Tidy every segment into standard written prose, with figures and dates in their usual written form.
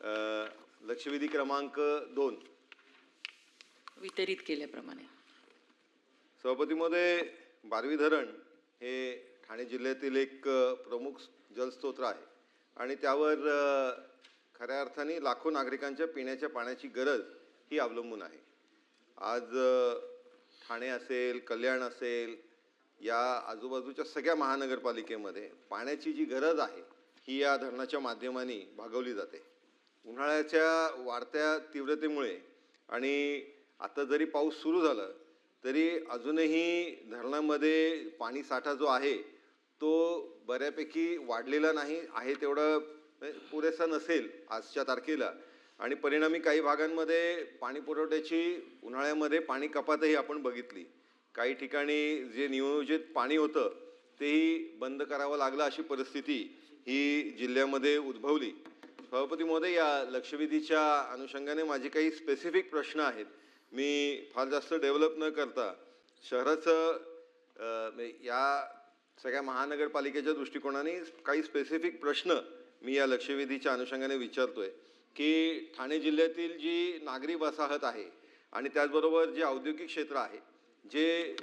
लक्षवेधी क्रमांक 2 वितरित केल्याप्रमाणे सभापती महोदय, बारवी धरण हे ठाणे जिल्ह्यातील एक प्रमुख जलस्रोत आहे आणि त्यावर खऱ्या अर्थाने लाखो नागरिकांच्या पिण्याच्या पाण्याची गरज ही अवलंबून आहे। आज ठाणे असेल, कल्याण असेल, या आजूबाजूच्या सगळ्या महानगरपालिकेमध्ये पाण्याची जी गरज आहे ही या धरणाच्या माध्यमाने भागवली जाते। उन्हाळ्याच्या वाढत्या तीव्रतेमुळे आणि आता जरी पाऊस सुरू झाला तरी अजूनही धरणामध्ये पाणी साठा जो आहे तो बऱ्यापैकी वाढलेला नाही आहे, तेवढा पुरेसा नसेल आजच्या तारखेला आणि परिणामी काही भागांमध्ये पाणी पुरवठ्याची उन्हाळ्यामध्ये पाणी कपातही आपण बघितली। काही ठिकाणी जे नियोजित पाणी होतं तेही बंद करावं लागलं, अशी परिस्थिती ही जिल्ह्यामध्ये उद्भवली। सभापती महोदय, या लक्षवेधीच्या अनुषंगाने माझे काही स्पेसिफिक प्रश्न आहेत। मी फार जास्त डेव्हलप न करता शहराचं या सगळ्या महानगरपालिकेच्या दृष्टिकोनाने काही स्पेसिफिक प्रश्न मी या लक्षवेधीच्या अनुषंगाने विचारतोय की ठाणे जिल्ह्यातील जी नागरी वसाहत आहे आणि त्याचबरोबर जे औद्योगिक क्षेत्र आहे जे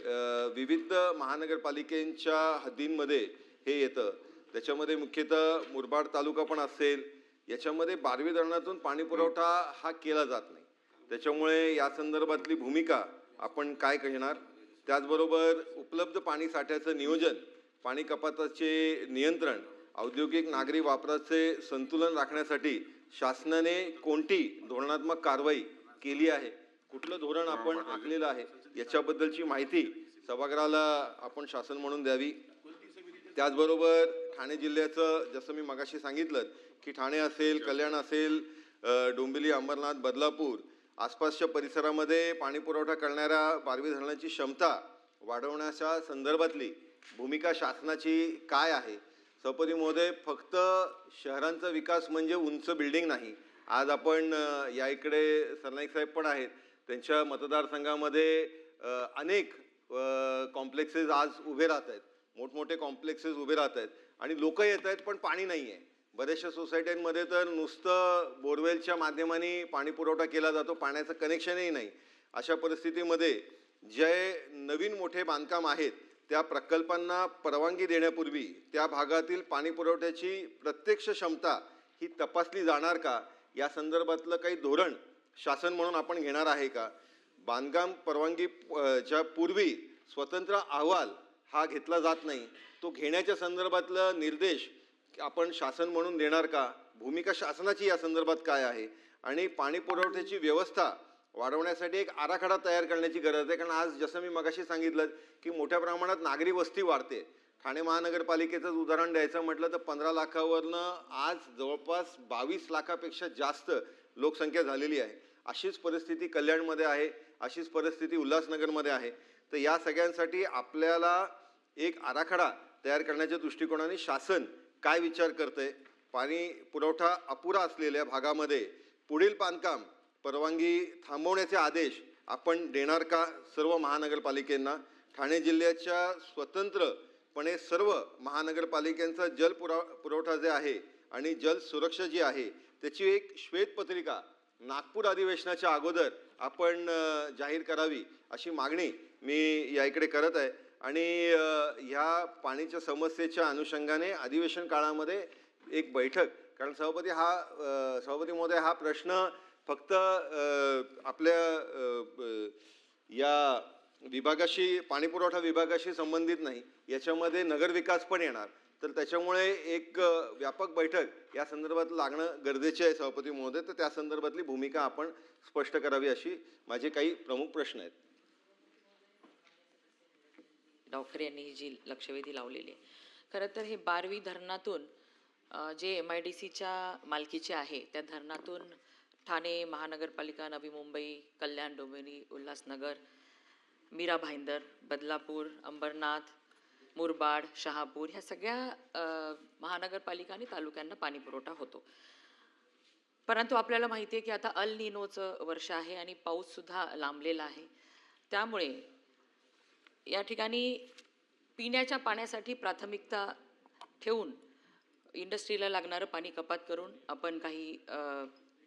विविध महानगरपालिकेच्या हद्दींमध्ये हे येतं, त्याच्यामध्ये मुख्यतः मुरबाड तालुका पण असेल, याच्यामध्ये बारवी धरणातून पाणी पुरवठा हा केला जात नाही। त्याच्यामुळे या संदर्भातली भूमिका आपण काय घेणार? त्याचबरोबर उपलब्ध पाणी साठ्याचं नियोजन, पाणी कपाताचे नियंत्रण, औद्योगिक नागरी वापराचे संतुलन राखण्यासाठी शासनाने कोणती धोरणात्मक कारवाई केली आहे, कुठलं धोरण आपण आखलेलं आहे याच्याबद्दलची माहिती सभागृहाला आपण शासन म्हणून द्यावी। त्याचबरोबर ठाणे जिल्ह्याचं जसं मी मगाशी सांगितलं की ठाणे असेल, कल्याण असेल, डोंबिवली, अंबरनाथ, बदलापूर आसपासच्या परिसरामध्ये पाणी पुरवठा करणाऱ्या बारवी धरणाची क्षमता वाढवण्याच्या संदर्भातली भूमिका शासनाची काय आहे? सभापती महोदय, फक्त शहरांचा विकास म्हणजे उंच बिल्डिंग नाही। आज आपण या इकडे सरनाईक साहेब पण आहेत, त्यांच्या मतदारसंघामध्ये अनेक कॉम्प्लेक्सेस आज उभे राहत आहेत, मोठमोठे कॉम्प्लेक्सेस उभे राहत आहेत आणि लोक येत आहेत पण पाणी नाही आहे। बऱ्याचशा सोसायट्यांमध्ये तर नुसतं बोरवेलच्या माध्यमाने पाणी पुरवठा केला जातो, पाण्याचं कनेक्शनही नाही। अशा परिस्थितीमध्ये जे नवीन मोठे बांधकाम आहेत त्या प्रकल्पांना परवानगी देण्यापूर्वी त्या भागातील पाणी पुरवठ्याची प्रत्यक्ष क्षमता ही तपासली जाणार का, या संदर्भातलं काही धोरण शासन म्हणून आपण घेणार आहे का? बांधकाम परवानगीच्या पूर्वी स्वतंत्र अहवाल हा घेतला जात नाही, तो घेण्याच्या संदर्भातलं निर्देश आपण शासन म्हणून देणार का? भूमिका शासनाची या संदर्भात काय आहे? आणि पाणी पुरवठ्याची व्यवस्था वाढवण्यासाठी एक आराखडा तयार करण्याची गरज आहे, कारण आज जसं मी मगाशी सांगितलं की मोठ्या प्रमाणात नागरी वस्ती वाढते। ठाणे महानगरपालिकेचं उदाहरण द्यायचं म्हटलं तर 15 लाखावरनं आज जवळपास 22 लाखापेक्षा जास्त लोकसंख्या झालेली आहे। अशीच परिस्थिती कल्याणमध्ये आहे, अशीच परिस्थिती उल्हासनगरमध्ये आहे। तर या सगळ्यांसाठी आपल्याला एक आराखडा तयार करण्याच्या दृष्टिकोनाने शासन काय विचार करते? पाणी पुरवठा अपुरा असलेल्या भागामध्ये पुढील बांधकाम परवानगी थांबवण्याचे आदेश आपण देणार का सर्व महानगरपालिकांना? ठाणे जिल्ह्याच्या स्वतंत्रपणे सर्व महानगरपालिकांचा जल पुरवठा जे आहे आणि जल सुरक्षा जी आहे त्याची एक श्वेतपत्रिका नागपूर अधिवेशनाच्या अगोदर आपण जाहीर करावी अशी मागणी मी या इकडे करत आहे। आणि ह्या पाण्याच्या समस्येच्या अनुषंगाने अधिवेशन काळामध्ये एक बैठक, कारण सभापती महोदय, हा प्रश्न फक्त आपल्या या विभागाशी, पाणीपुरवठा विभागाशी संबंधित नाही, याच्यामध्ये नगरविकास पण येणार, तर त्याच्यामुळे एक व्यापक बैठक या संदर्भात लागणं गरजेचे आहे सभापती महोदय। तर त्या संदर्भातली भूमिका आपण स्पष्ट करावी अशी माझे काही प्रमुख प्रश्न आहेत। डॉक्टर यांनी जी लक्षवेधी लावलेली आहे, खरं तर हे बारवी धरणातून जे MIDCच्या मालकीचे आहे त्या धरणातून ठाणे महानगरपालिका, नवी मुंबई, कल्याण, डोंबिवली, उल्हासनगर, मीरा भाईंदर, बदलापूर, अंबरनाथ, मुरबाड, शहापूर ह्या सगळ्या महानगरपालिका आणि तालुक्यांना पाणी पुरवठा होतो। परंतु आपल्याला माहिती आहे की आता अल निनोचं वर्ष आहे आणि पाऊससुद्धा लांबलेला आहे, त्यामुळे या ठिकाणी पिण्याच्या पाण्यासाठी प्राथमिकता ठेवून इंडस्ट्रीला लागणारं पाणी कपात करून आपण काही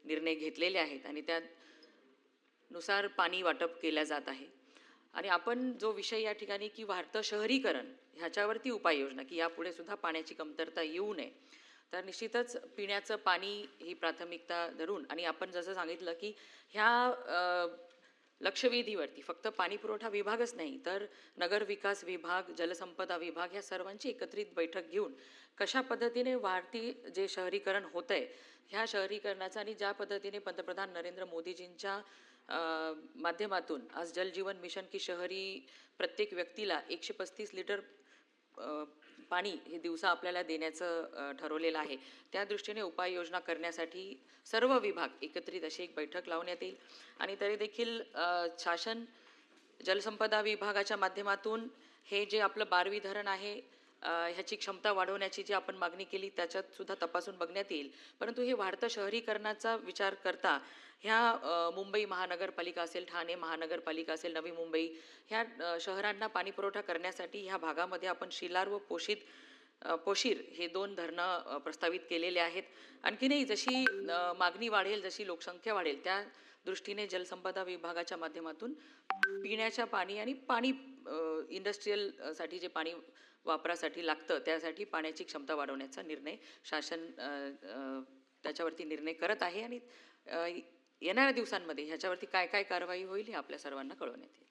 निर्णय घेतलेले आहेत आणि त्यानुसार पाणी वाटप केल्या जात आहे. आणि आपण जो विषय या ठिकाणी की वाढतं शहरीकरण ह्याच्यावरती उपाययोजना की यापुढे सुद्धा पाण्याची कमतरता येऊ नये, तर निश्चितच पिण्याचं पाणी ही प्राथमिकता धरून आणि आपण जसं सांगितलं की ह्या लक्षवेधीवरती फक्त पाणी पुरवठा विभागच नाही तर नगर विकास विभाग, जलसंपदा विभाग ह्या सर्वांची एकत्रित बैठक घेऊन कशा पद्धतीने वाढती जे शहरीकरण होतं आहे ह्या शहरीकरणाचं आणि ज्या पद्धतीने पंतप्रधान नरेंद्र मोदीजींच्या माध्यमातून आज जलजीवन मिशन की शहरी प्रत्येक व्यक्तीला 135 लिटर पाणी हे दिवसा आपल्याला देण्याचं ठरवलेलं आहे. त्या दृष्टीने उपाययोजना करण्यासाठी सर्व विभाग एकत्रित अशी एक बैठक लावण्यात येईल आणि तरी देखील शासन जलसंपदा विभागाच्या माध्यमातून हे जे आपलं बारवी धरण आहे ह्याची क्षमता वाढवण्याची जी आपण मागणी केली त्याच्यात सुद्धा तपासून बघण्यात येईल. परंतु हे वाढतं शहरीकरणाचा विचार करता ह्या मुंबई महानगरपालिका असेल, ठाणे महानगरपालिका असेल, नवी मुंबई ह्या शहरांना पाणीपुरवठा करण्यासाठी ह्या भागामध्ये आपण शिलार व पोशीर हे 2 धरणं प्रस्तावित केलेले आहेत. आणखीनही जशी मागणी वाढेल, जशी लोकसंख्या वाढेल त्या दृष्टीने जलसंपदा विभागाच्या माध्यमातून पिण्याच्या पाणी आणि पाणी इंडस्ट्रीयलसाठी जे पाणी वापरासाठी लागतं त्यासाठी पाण्याची क्षमता वाढवण्याचा निर्णय शासन त्याच्यावरती निर्णय करत आहे आणि येणाऱ्या दिवसांमध्ये ह्याच्यावरती काय काय कारवाई होईल हे आपल्या सर्वांना कळवण्यात येईल.